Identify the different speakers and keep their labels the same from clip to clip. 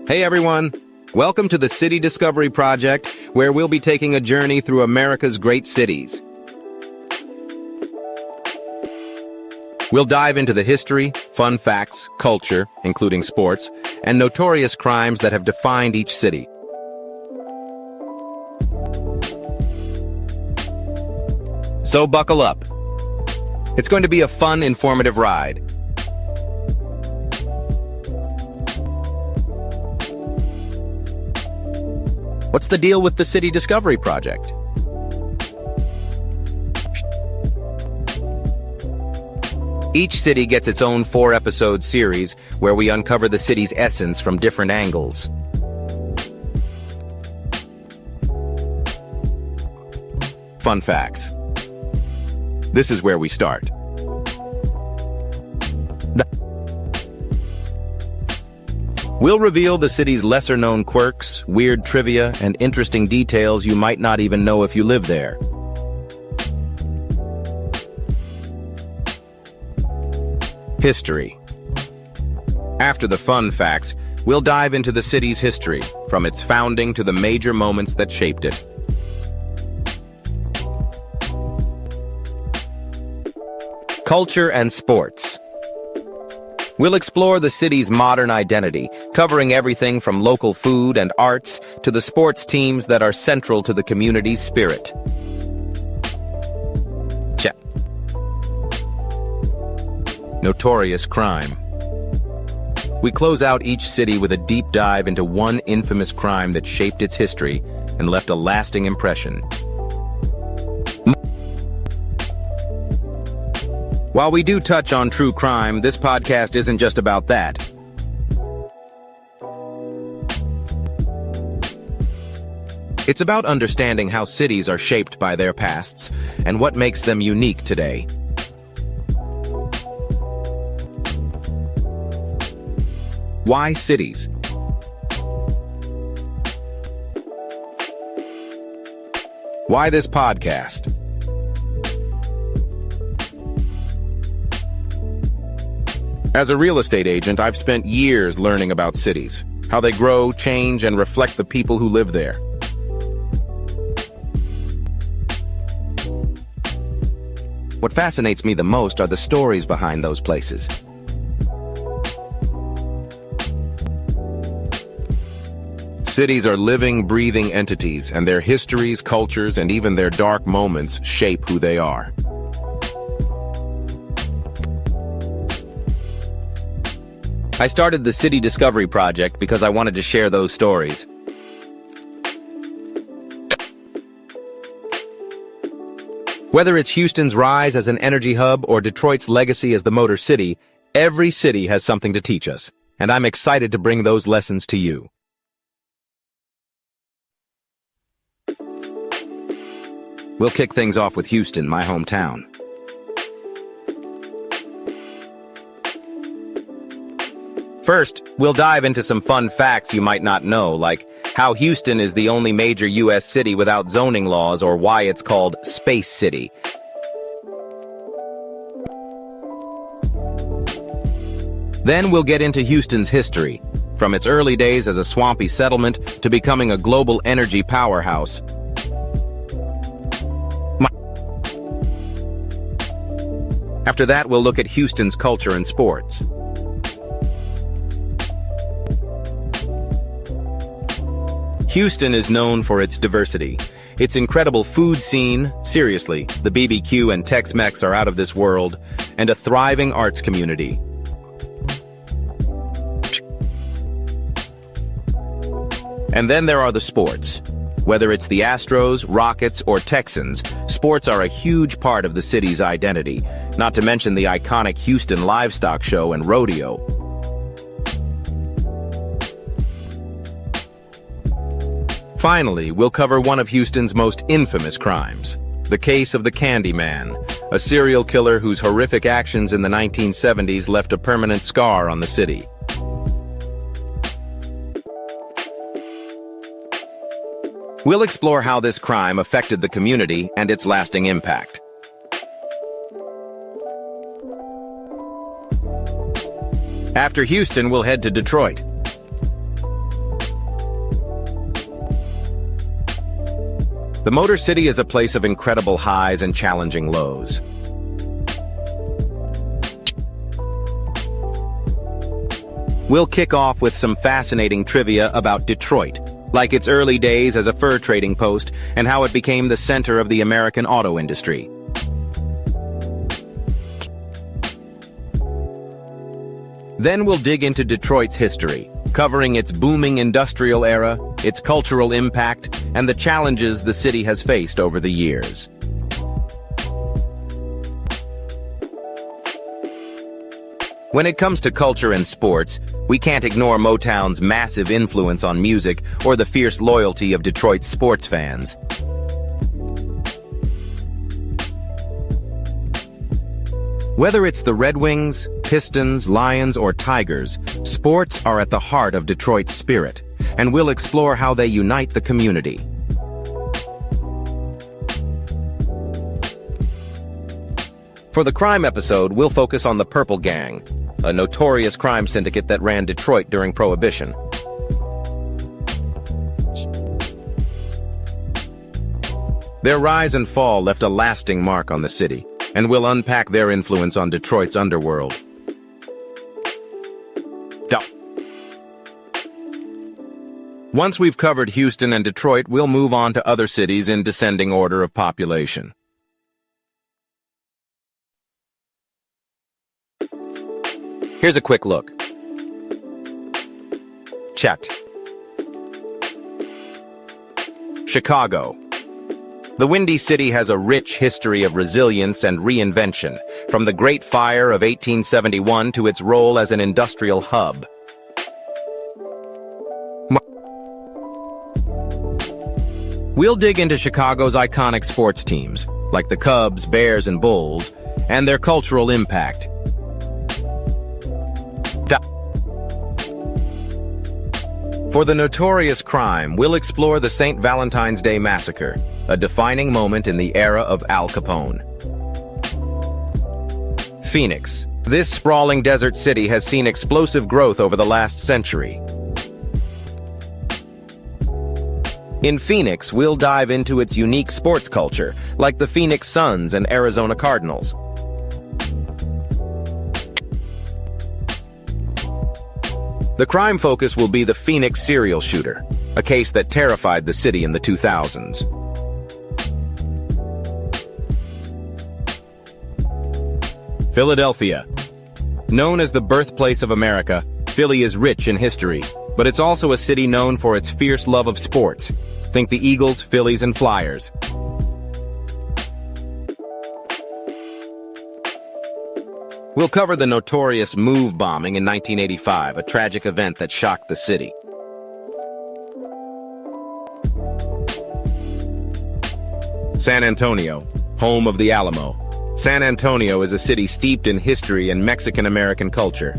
Speaker 1: Hey everyone! Welcome to the City Discovery Project, where we'll be taking a journey through America's great cities. We'll dive into the history, fun facts, culture, including sports, and notorious crimes that have defined each city. So buckle up. It's going to be a fun, informative ride. What's the deal with the City Discovery Project? Each city gets its own 4-episode series where we uncover the city's essence from different angles. Fun facts. This is where we start. We'll reveal the city's lesser-known quirks, weird trivia, and interesting details you might not even know if you live there. History. After the fun facts, we'll dive into the city's history, from its founding to the major moments that shaped it. Culture and sports. We'll explore the city's modern identity, covering everything from local food and arts to the sports teams that are central to the community's spirit. Check. Notorious crime. We close out each city with a deep dive into one infamous crime that shaped its history and left a lasting impression. While we do touch on true crime, this podcast isn't just about that. It's about understanding how cities are shaped by their pasts and what makes them unique today. Why cities? Why this podcast? As a real estate agent, I've spent years learning about cities, how they grow, change, and reflect the people who live there. What fascinates me the most are the stories behind those places. Cities are living, breathing entities, and their histories, cultures, and even their dark moments shape who they are. I started the City Discovery Project because I wanted to share those stories. Whether it's Houston's rise as an energy hub or Detroit's legacy as the Motor City, every city has something to teach us, and I'm excited to bring those lessons to you. We'll kick things off with Houston, my hometown. First, we'll dive into some fun facts you might not know, like how Houston is the only major U.S. city without zoning laws or why it's called Space City. Then we'll get into Houston's history, from its early days as a swampy settlement to becoming a global energy powerhouse. After that, we'll look at Houston's culture and sports. Houston is known for its diversity. Its incredible food scene, seriously, the BBQ and Tex-Mex are out of this world, and a thriving arts community. And then there are the sports. Whether it's the Astros, Rockets, or Texans, sports are a huge part of the city's identity, not to mention the iconic Houston Livestock Show and rodeo. Finally, we'll cover one of Houston's most infamous crimes, the case of the Candyman, a serial killer whose horrific actions in the 1970s left a permanent scar on the city. We'll explore how this crime affected the community and its lasting impact. After Houston, we'll head to Detroit. The Motor City is a place of incredible highs and challenging lows. We'll kick off with some fascinating trivia about Detroit, like its early days as a fur trading post and how it became the center of the American auto industry. Then we'll dig into Detroit's history, covering its booming industrial era, its cultural impact, and the challenges the city has faced over the years. When it comes to culture and sports, we can't ignore Motown's massive influence on music or the fierce loyalty of Detroit's sports fans. Whether it's the Red Wings, Pistons, Lions, or Tigers, sports are at the heart of Detroit's spirit, and we'll explore how they unite the community. For the crime episode, we'll focus on the Purple Gang, a notorious crime syndicate that ran Detroit during Prohibition. Their rise and fall left a lasting mark on the city, and we'll unpack their influence on Detroit's underworld. Once we've covered Houston and Detroit, we'll move on to other cities in descending order of population. Here's a quick look. Checked. Chicago. The Windy City has a rich history of resilience and reinvention, from the Great Fire of 1871 to its role as an industrial hub. We'll dig into Chicago's iconic sports teams, like the Cubs, Bears, and Bulls, and their cultural impact. For the notorious crime, we'll explore the St. Valentine's Day Massacre, a defining moment in the era of Al Capone. Phoenix. This sprawling desert city has seen explosive growth over the last century. In Phoenix, we'll dive into its unique sports culture, like the Phoenix Suns and Arizona Cardinals. The crime focus will be the Phoenix serial shooter, a case that terrified the city in the 2000s. Philadelphia. Known as the birthplace of America, Philly is rich in history, but it's also a city known for its fierce love of sports. Think the Eagles, Phillies, and Flyers. We'll cover the notorious Move bombing in 1985, a tragic event that shocked the city. San Antonio, home of the Alamo. San Antonio is a city steeped in history and Mexican-American culture.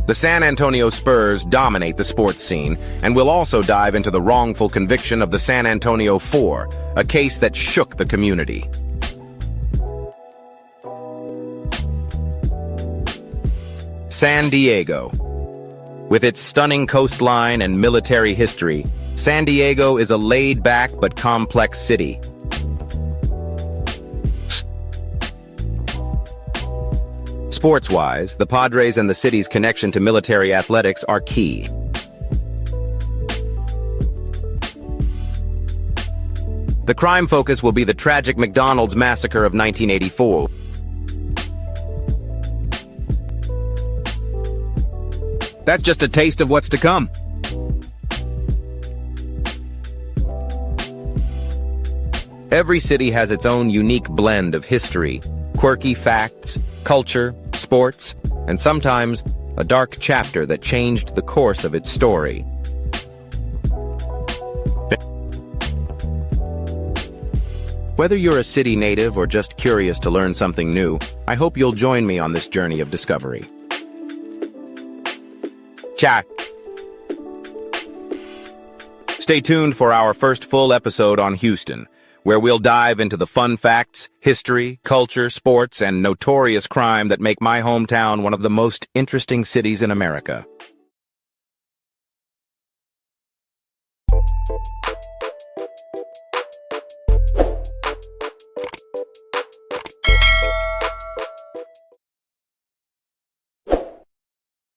Speaker 1: The San Antonio Spurs dominate the sports scene, and we'll also dive into the wrongful conviction of the San Antonio Four, a case that shook the community. San Diego. With its stunning coastline and military history, San Diego is a laid-back but complex city. Sports-wise, the Padres and the city's connection to military athletics are key. The crime focus will be the tragic McDonald's massacre of 1984. That's just a taste of what's to come. Every city has its own unique blend of history, quirky facts, culture, sports, and sometimes a dark chapter that changed the course of its story. Whether you're a city native or just curious to learn something new, I hope you'll join me on this journey of discovery. Ciao. Stay tuned for our first full episode on Houston, where we'll dive into the fun facts, history, culture, sports, and notorious crime that make my hometown one of the most interesting cities in America.